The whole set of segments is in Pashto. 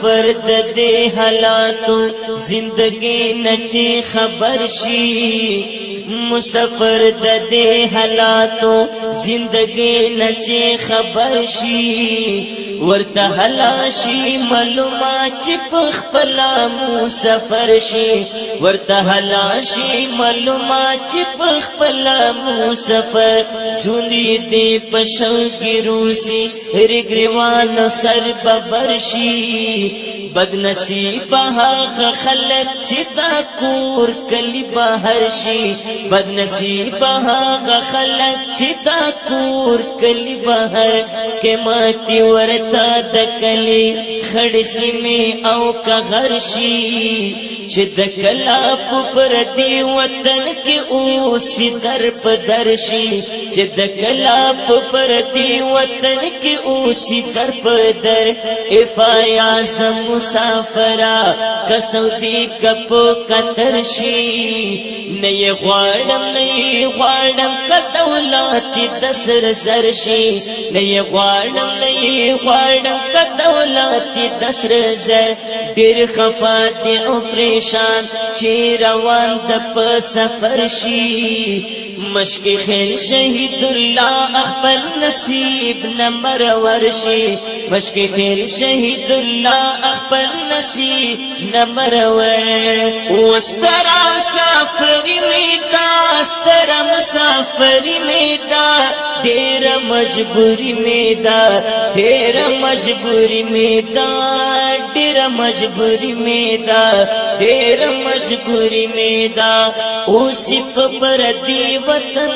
مسافر د دې حالاتو زندگی نچې خبر شي مسافر د دې حالاتو زندگی نچې خبر شي ورته حلا شي معلومات چې په خپل مسافر شي ورته حلا شي معلومات چې په خپل مسافر جونې دې پښګرو سي رګریوانو سر ببر شي بد نصیب هغه خلک چې دا کور کلی بهر شي بد نصیب هغه خلک چې دا کور کلی بهر کې ماتي ورته د کلی خړ سیمه او کغر شي چې د کلا پر دی وطن کې اوسې در په در شي چې د کلا پر دی وطن کې اوسې در په در افایا مسافرا کسودی کپ کتر شي نه غواړم کدولت دسر سر شي نه غواړم کدولت دسر زر ډیر خفا دی او پریشان چې روان د په سفر شي مشق خیل شهید الله خپل نصیب نمبر ورشي مشق خیل شهید الله خپل نصیب نمبر ور واستر مسافری میدا استر مسافری میدا ډیر مجبوری میدا ډیر مجبوری میدا ډیر مجبوری میدا ډیر مجبوری میدا اوسی پر دی وطن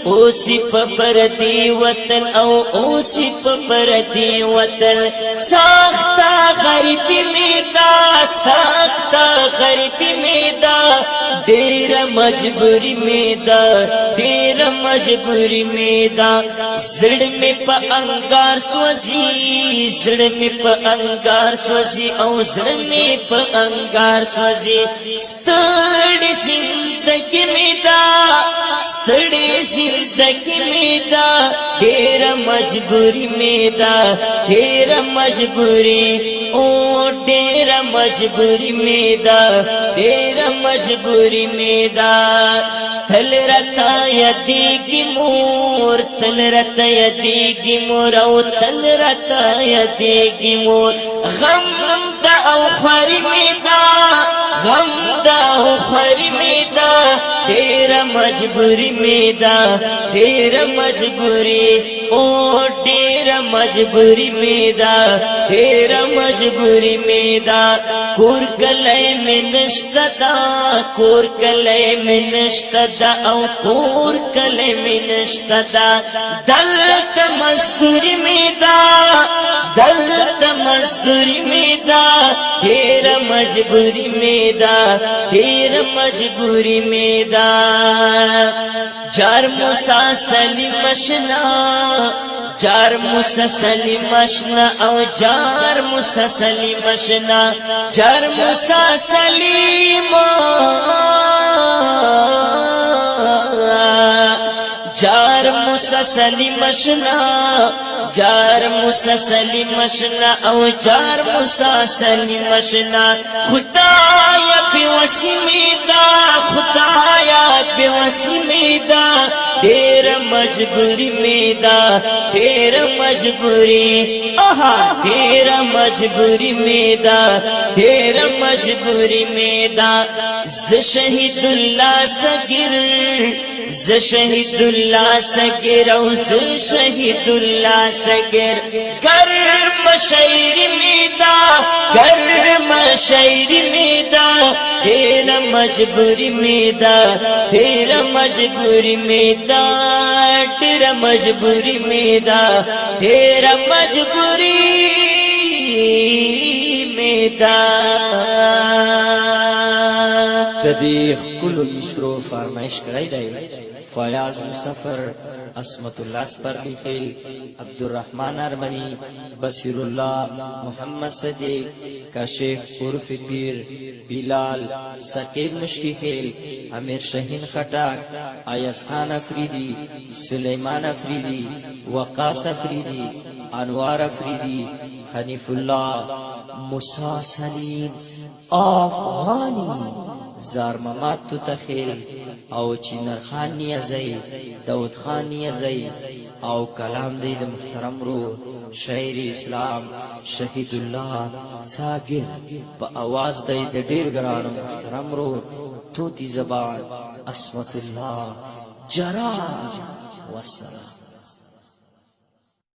اوسی پر دی وطن او اوسی پر دی وطن ساختا غریبی میدا ساختا غریبی میدا ډیر مجبوری میدا ډیر مجبوری میدا زړ می په انګار سوځي زړ می په انګار سوځي او زړ می په انګار سوځي ستړي زندګی میدا ستړي زندگی میدا ډیر مجبوری میدا ډیر مجبوری او ډیر مجبوری میدا ډیر مجبوری میدا تل رتا یدیگی مور تل رتا یدیگی مور او تل رتا یدیگی مور غم دا او خوری میدا غم دا او خوری میدا ډیر مجبوری میدا ډیر مجبوری او ډیر مجبوری میدا ډیر مجبوری میدا کور کله منشتدا کور کله منشتدا او کور کله منشتدا دلت مزدوری میدا دلت مزدوری میدا ډیر مجبوری میدا ډیر مجبوری میدا جار مساسلی مشنا جار مساسلی مشنا او جار مساسلی مشنا جار مساسلی جار مساسلی مشنا جار مساسلی مشنا او جار مساسلی مشنا خدایا بیوسی میدا خدایا بیوسی میدا ډیر مجبوری میدا ډیر مجبوری آها ډیر مجبوری میدا ډیر مجبوری میدا ز شهید الله سګر ز شهید الله سګر او ز شهید الله سګر گرم شاعری میدا گرم شاعری میدا ډیر مجبوری میدا ډیر مجبوری میدا ډیر مجبوری میدا ډیر مجبوری میدا تدیخ کل مصرو فرمائش کرائی دائی فیاض مسافر اسمت اللہ سپرلی خیل عبدالرحمن ارمنی بصیر اللہ محمد صدیق کاشف عرف پیر بلال سقیب مشکی خیل امیر شہین خٹاک آیس خان افریدی سلیمان افریدی وقاس افریدی انوار افریدی حنیف اللہ موسی سلیم افغانی زارممات تو تخیل او چینر خان نیازی داود خان نیازی او کلام دی د محترم رو شاعر اسلام شهید الله ساگر په आवाज دی د ډیر ګرانو محترم رو توتی زبان عصمت الله جرار والسلام.